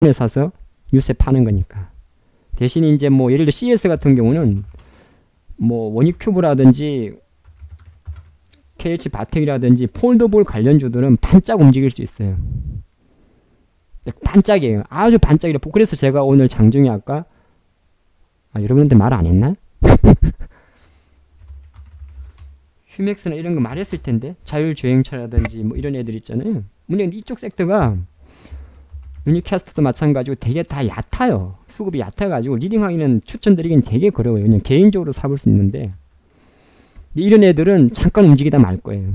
에 사서 뉴스에 파는 거니까. 대신 이제 뭐 예를 들어 CS 같은 경우는 뭐 원익큐브라든지 KH 바텍이라든지 폴더볼 관련주들은 반짝 움직일 수 있어요. 반짝이에요. 아주 반짝이라. 그래서 제가 오늘 장중에 아까 여러분한테 말 안 했나? 휴맥스나 이런 거 말했을 텐데 자율주행차라든지 뭐 이런 애들 있잖아요. 물론 이쪽 섹터가 유니캐스트도 마찬가지고 되게 다 얕아요. 수급이 얕아가지고 리딩하기는 추천드리긴 되게 어려워요. 그냥 개인적으로 사볼 수 있는데 이런 애들은 잠깐 움직이다 말 거예요.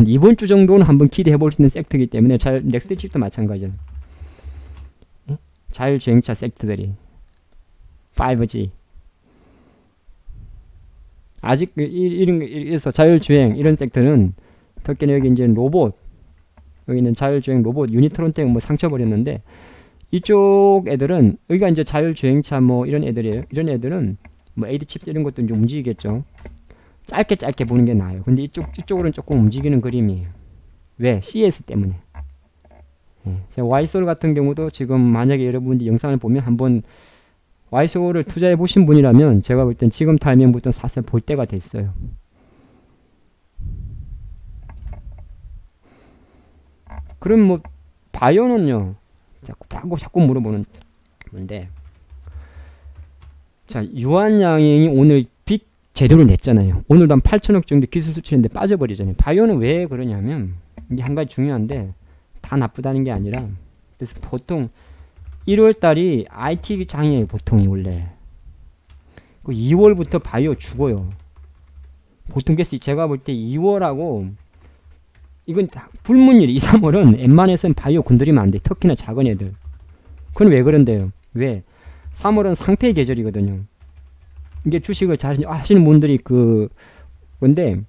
이번 주 정도는 한번 기대해 볼 수 있는 섹터이기 때문에 넥스트 칩도 마찬가지예요. 자율주행차 섹터들이 5G 아직 이래서 자율주행 이런 섹터는 특히나 여기 이제 로봇 여기 있는 자율주행 로봇 유니트론텍 뭐 상처버렸는데 이쪽 애들은 여기가 이제 자율주행차 뭐 이런 애들이에요. 이런 애들은 뭐 에이드 칩스 이런 것도 이제 움직이겠죠. 짧게 보는 게 나아요. 근데 이쪽으로는 조금 움직이는 그림이에요. 왜? CS 때문에. 와이솔 같은 경우도 지금 만약에 여러분들이 영상을 보면 한번 와이솔을 투자해 보신 분이라면 제가 볼 땐 지금 타이밍부터 사실 볼 때가 됐어요. 그럼 뭐 바이오는요 자꾸 물어보는 건데 자 유한양행이 오늘 빅 재료를 냈잖아요. 오늘도 한 8천억 정도 기술 수출인데 빠져버리잖아요. 바이오는 왜 그러냐면 이게 한 가지 중요한데 다 나쁘다는 게 아니라 그래서 보통 1월달이 IT 장이에요. 보통이 원래 2월부터 바이오 죽어요. 보통 제가 볼 때 2월하고 이건 다 불문율 2, 3월은 웬만해서는 바이오 건드리면 안 돼. 특히나 작은 애들. 그건 왜 그런데요? 왜? 3월은 상패 계절이거든요. 이게 주식을 잘 하시는 분들이 근데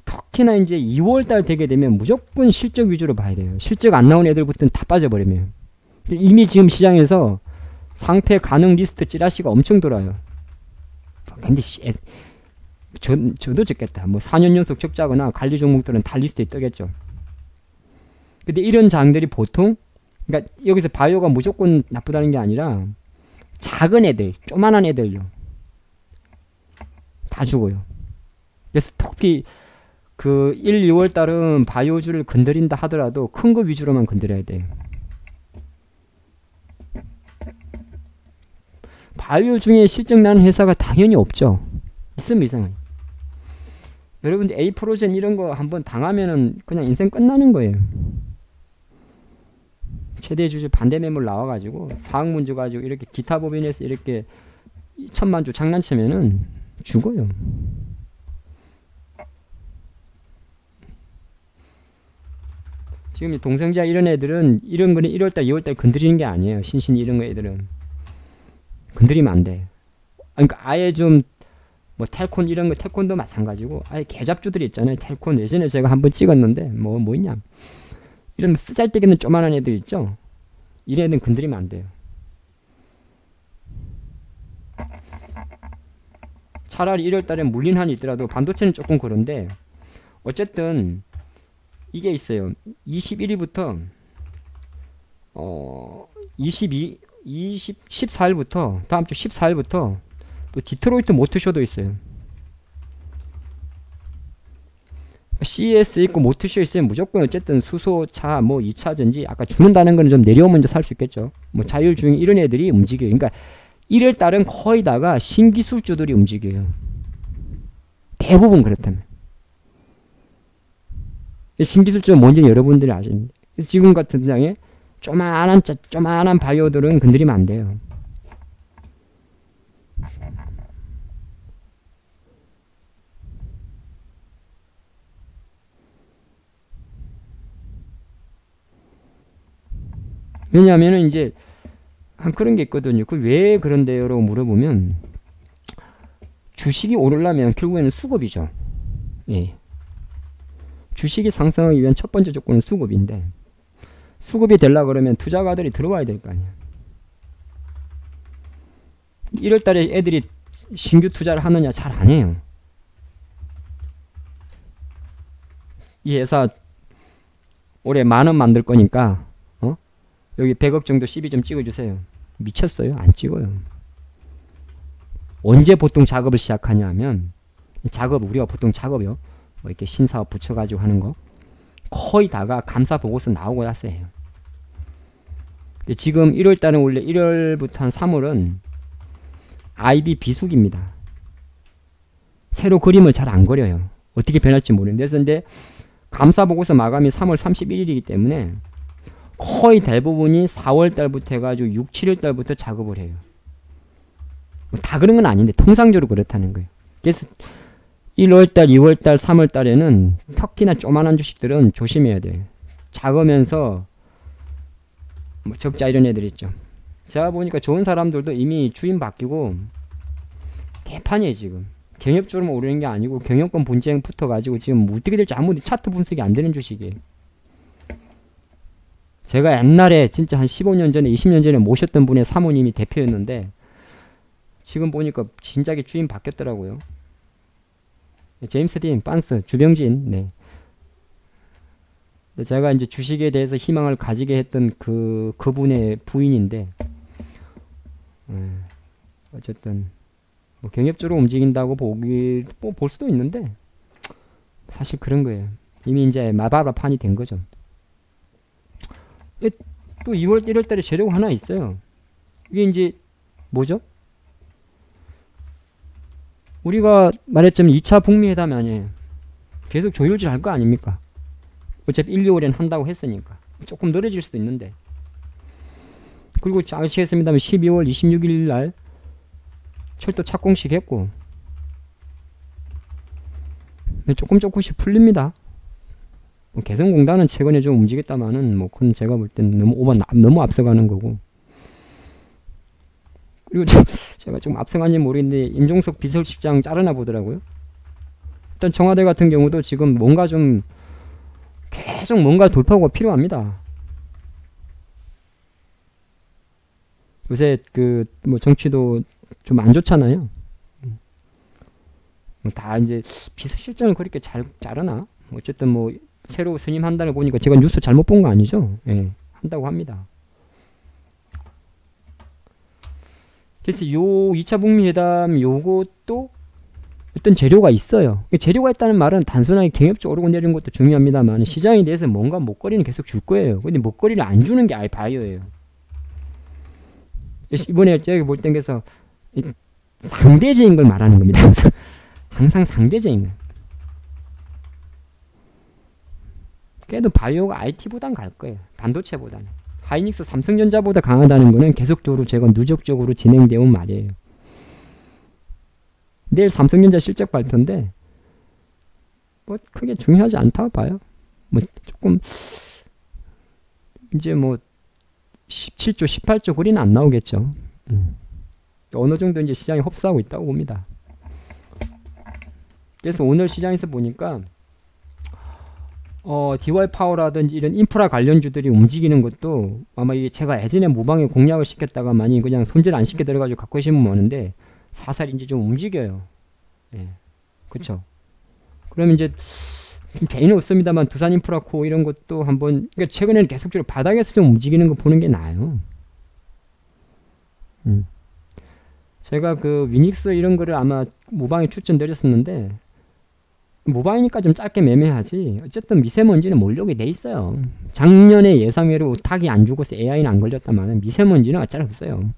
특히나 이제 2월달 되게 되면 무조건 실적 위주로 봐야 돼요. 실적 안 나온 애들부터는 다 빠져버리면. 이미 지금 시장에서 상패 가능 리스트 찌라시가 엄청 돌아요. 근데 저도 적겠다. 뭐 4년 연속 적자거나 관리 종목들은 다 리스트에 뜨겠죠. 근데 이런 장들이 보통 그러니까 여기서 바이오가 무조건 나쁘다는 게 아니라 작은 애들, 조만한 애들요. 다 죽어요. 그래서 특히 1, 2월 달은 바이오주를 건드린다 하더라도 큰 거 위주로만 건드려야 돼요. 바이오 중에 실적 나는 회사가 당연히 없죠. 있으면 이상해요. 여러분들 A 프로젠 이런 거 한번 당하면은 그냥 인생 끝나는 거예요. 최대 주주 반대 매물 나와가지고 사학 문제 가지고 이렇게 기타 법인에서 이렇게 1,000만 주 장난치면은 죽어요. 지금 동성자 이런 애들은 이런 거는 1월달, 2월달 건드리는 게 아니에요. 신신 이런 거 애들은 건드리면 안 돼. 그러니까 아예 좀 뭐 텔콘 이런 거 텔콘도 마찬가지고 아예 개잡주들이 있잖아요. 텔콘 예전에 제가 한번 찍었는데 뭐 있냐 이런 쓰잘데기는 조만한 애들 있죠. 이런 애들은 건드리면 안 돼요. 차라리 1월달에 물린 한이 있더라도 반도체는 조금 그런데 어쨌든 이게 있어요. 21일부터 14일부터 다음 주 14일부터 또 디트로이트 모터쇼도 있어요. CES 있고 모터쇼 있으면 무조건 어쨌든 수소차 뭐 2차전지 아까 죽는다는 거는 좀 내려오면 이제 살 수 있겠죠. 뭐 자율주행 이런 애들이 움직여요. 그러니까 1월달은 거의 다가 신기술주들이 움직여요. 대부분 그렇다면. 신기술주는 뭔지 여러분들이 아시는데 지금 같은 장에 조만한 바이오들은 건드리면 안 돼요. 왜냐하면은 이제 그런 게 있거든요. 그 왜 그런데요? 라고 물어보면 주식이 오르려면 결국에는 수급이죠. 예. 주식이 상승하기 위한 첫 번째 조건은 수급인데 수급이 되려고 그러면 투자가들이 들어와야 될 거 아니야. 1월달에 애들이 신규 투자를 하느냐? 잘 안 해요. 이 회사 올해 10,000원 만들 거니까 여기 100억 정도 12점 찍어주세요. 미쳤어요? 안 찍어요. 언제 보통 작업을 시작하냐 하면 작업 우리가 보통 작업이요. 뭐 이렇게 신사업 붙여가지고 하는 거 거의 다가 감사 보고서 나오고 나서 해요. 지금 1월달은 원래 1월부터 한 3월은 IB 비수기입니다. 새로 그림을 잘 안 그려요. 어떻게 변할지 모르는데 근데 감사 보고서 마감이 3월 31일이기 때문에 거의 대부분이 4월달부터 해가지고 6, 7월달부터 작업을 해요. 다 그런 건 아닌데 통상적으로 그렇다는 거예요. 그래서 1월달, 2월달, 3월달에는 특히나 조만한 주식들은 조심해야 돼요. 작으면서 뭐 적자 이런 애들 있죠. 제가 보니까 좋은 사람들도 이미 주인 바뀌고 개판이에요 지금. 경협주로만 오르는 게 아니고 경영권 분쟁 붙어가지고 지금 어떻게 될지 아무도 차트 분석이 안 되는 주식이에요. 제가 옛날에 진짜 한 15년 전에 20년 전에 모셨던 분의 사모님이 대표였는데 지금 보니까 진작에 주인 바뀌었더라고요. 제임스 딘, 빤스, 주병진. 네. 제가 이제 주식에 대해서 희망을 가지게 했던 그분의 부인인데 어쨌든 뭐 경협적으로 움직인다고 볼 수도 있는데 사실 그런 거예요. 이미 이제 마바라판이 된 거죠. 또 2월 1월 달에 재료가 하나 있어요. 이게 이제 뭐죠? 우리가 말했지만 2차 북미 회담이 아니에요. 계속 조율질 할 거 아닙니까? 어차피 1, 2월엔 한다고 했으니까. 조금 늘어질 수도 있는데. 그리고 아시겠습니다만 12월 26일 날 철도 착공식 했고 조금씩 풀립니다. 개성공단은 최근에 좀 움직였다마는 뭐 그건 제가 볼 때는 너무 앞서가는 거고. 그리고 제가 좀 앞서간지 모르겠는데 임종석 비서실장 자르나 보더라고요. 일단 청와대 같은 경우도 지금 뭔가 좀 계속 뭔가 돌파구가 필요합니다. 요새 뭐 정치도 좀 안 좋잖아요. 다 이제 비서실장을 그렇게 잘 자르나? 어쨌든 뭐 새로 선임한다는 거 보니까 제가 뉴스 잘못 본 거 아니죠? 예, 한다고 합니다. 그래서 요 2차 북미 회담 요것도 어떤 재료가 있어요. 재료가 있다는 말은 단순하게 경협적 오르고 내리는 것도 중요합니다만 시장에 대해서 뭔가 먹거리는 계속 줄 거예요. 근데 먹거리를 안 주는 게 아예 바이오예요. 이번에 제가 볼 땐 그래서 상대적인 걸 말하는 겁니다. 항상 상대적인 거. 그래도 바이오가 IT보단 갈 거예요. 반도체보다는. 하이닉스 삼성전자보다 강하다는 거는 계속적으로 제가 누적적으로 진행되어 온 말이에요. 내일 삼성전자 실적 발표인데 뭐 크게 중요하지 않다고 봐요. 뭐 조금 이제 뭐 17조 18조 그리는 안 나오겠죠. 어느 정도 이제 시장이 흡수하고 있다고 봅니다. 그래서 오늘 시장에서 보니까 DY 파워라든지 이런 인프라 관련주들이 움직이는 것도 아마 이게 제가 예전에 무방에 공략을 시켰다가 많이 그냥 손질 안 시켜 들어가지고 갖고 계신 분 많은데 사살 이제 좀 움직여요. 예. 그쵸. 그럼 이제 개인은 없습니다만 두산인프라코 이런 것도 한번 그러니까 최근에는 계속적으로 바닥에서 좀 움직이는 거 보는 게 나아요. 제가 그 위닉스 이런 거를 아마 무방에 추천드렸었는데 무방이니까 좀 짧게 매매하지 어쨌든 미세먼지는 몰려오게 돼 있어요. 작년에 예상외로 닭이 안 죽어서 AI는 안 걸렸다만 미세먼지는 어쩔 없어요.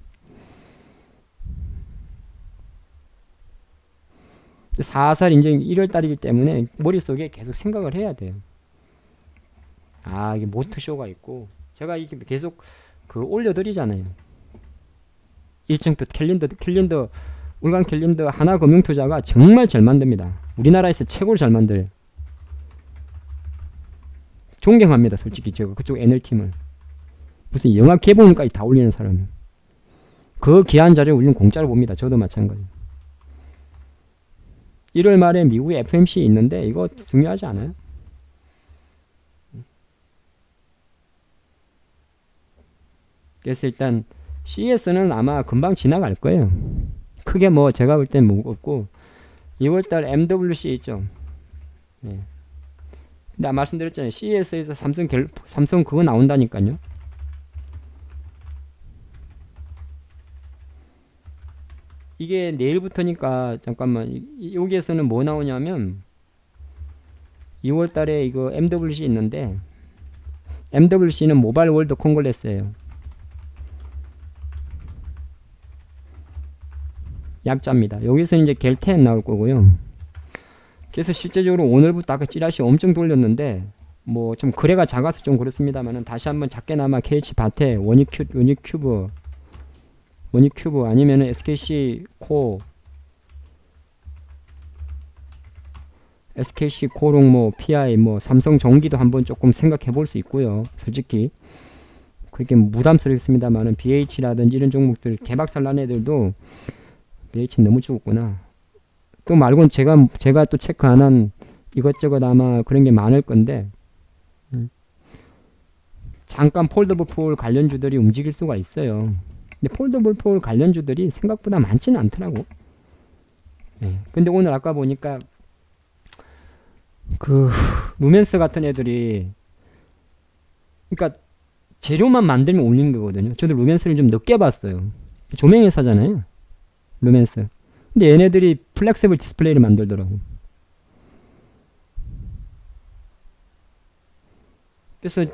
4살 이제 1월달이기 때문에 머릿속에 계속 생각을 해야 돼요. 아 이게 모트쇼가 있고 제가 이게 계속 올려드리잖아요. 일정표 캘린더 울간 캘린더 하나금융투자가 정말 잘 만듭니다. 우리나라에서 최고로 잘 만들어요. 존경합니다. 솔직히 제가 그쪽 NL팀을 무슨 영화 개봉까지 다 올리는 사람 그 귀한 자리를 우리는 공짜로 봅니다. 저도 마찬가지. 1월 말에 미국에 FMC 있는데 이거 중요하지 않아요? 그래서 일단 CES는 아마 금방 지나갈 거예요. 크게 뭐 제가 볼 땐 무겁고 2월달 MWC 있죠. 네. 근데 말씀드렸잖아요. CES에서 삼성 그거 나온다니까요. 이게 내일부터니까 잠깐만 여기에서는 뭐 나오냐면 2월 달에 이거 MWC 있는데 MWC는 모바일 월드 콩글레스예요. 약자입니다. 여기서 이제 겔10 나올 거고요. 그래서 실제적으로 오늘부터 아까 찌라시 엄청 돌렸는데 뭐 좀 거래가 작아서 좀 그렇습니다만은 다시 한번 작게나마 KH 바테, 원익큐브 아니면은 SKC 코롱 뭐 PI 뭐 삼성 전기도 한번 조금 생각해 볼 수 있고요. 솔직히 그렇게 부담스럽습니다만은 BH라든지 이런 종목들 개박살 난 애들도 BH는 너무 죽었구나. 또 말고는 제가 또 체크 안 한 이것저것 아마 그런 게 많을 건데 잠깐 폴더블 폴 관련주들이 움직일 수가 있어요. 근데 폴더블 폴 관련주들이 생각보다 많지는 않더라고. 근데 오늘 아까 보니까 그 루멘스 같은 애들이 그러니까 재료만 만들면 올리는 거거든요. 저도 루멘스를 좀 늦게 봤어요. 조명회사잖아요. 루멘스. 근데 얘네들이 플렉시블 디스플레이를 만들더라고. 그래서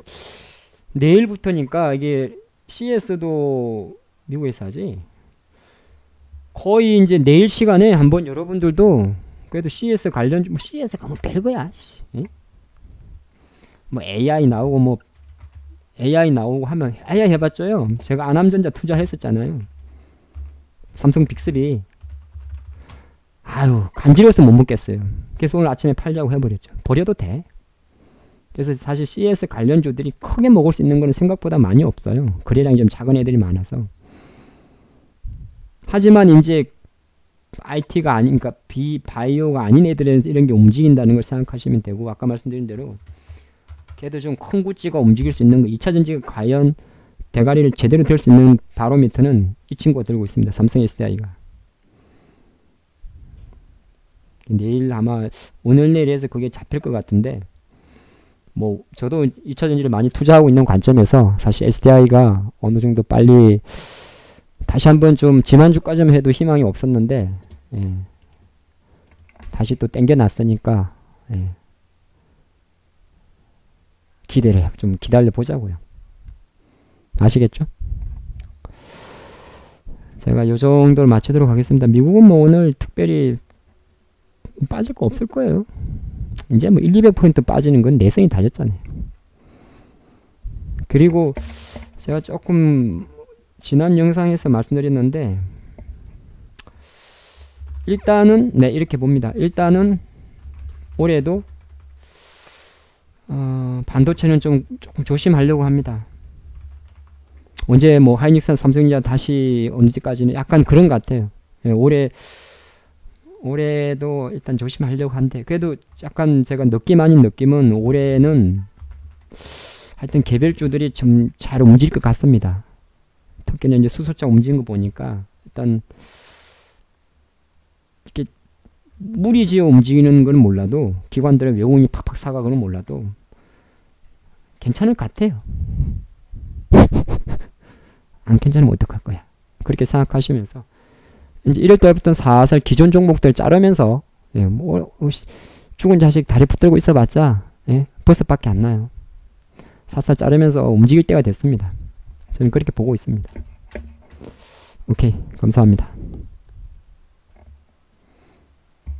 내일부터니까 이게 CS도 미국 회사지. 거의 이제 내일 시간에 한번 여러분들도 그래도 CS 관련 뭐 CS가 뭐 별거야. 예? 뭐 AI 나오고 하면 AI 해봤죠요. 제가 안암전자 투자했었잖아요. 삼성 빅3 아유 간지러워서 못 먹겠어요. 그래서 오늘 아침에 팔자고 해버렸죠. 버려도 돼. 그래서 사실 CS 관련주들이 크게 먹을 수 있는 거는 생각보다 많이 없어요. 거래량이 좀 작은 애들이 많아서. 하지만 이제 IT가 아닌, 그러니까 바이오가 아닌 애들은 이런 게 움직인다는 걸 생각하시면 되고, 아까 말씀드린 대로 걔도 좀 큰 구찌가 움직일 수 있는 거, 2차 전지가 과연 대가리를 제대로 들 수 있는 바로미터는 이 친구가 들고 있습니다. 삼성 SDI가. 내일 아마 오늘 내일에서 그게 잡힐 것 같은데, 뭐 저도 2차 전지를 많이 투자하고 있는 관점에서 사실 SDI가 어느 정도 빨리 다시 한번 좀 지난주까지만 해도 희망이 없었는데 다시 또 땡겨놨으니까 기대를 좀 기다려 보자고요. 아시겠죠? 제가 요 정도를 마치도록 하겠습니다. 미국은 뭐 오늘 특별히 빠질 거 없을 거예요. 이제 뭐 1,200포인트 빠지는 건 내성이 다졌잖아요. 그리고 제가 조금 지난 영상에서 말씀드렸는데 일단은 이렇게 봅니다. 일단은 올해도 반도체는 조금 조심하려고 합니다. 언제 뭐 하이닉스, 삼성전자 다시 언제까지는 약간 그런 것 같아요. 올해도 일단 조심하려고 한데 그래도 약간 제가 느낌 아닌 느낌은 올해는 하여튼 개별주들이 좀 잘 움직일 것 같습니다. 특히나 이제 수소차 움직인 거 보니까 일단 이렇게 무리지어 움직이는 건 몰라도 기관들의 외국인이 팍팍 사가고는 몰라도 괜찮을 것 같아요. 안 괜찮으면 어떡할 거야. 그렇게 생각하시면서 이제 1월 달부터는 살살 기존 종목들 자르면서 뭐 죽은 자식 다리 붙들고 있어봤자 버스밖에 안 나요. 살살 자르면서 움직일 때가 됐습니다. 저는 그렇게 보고 있습니다. 오케이, 감사합니다.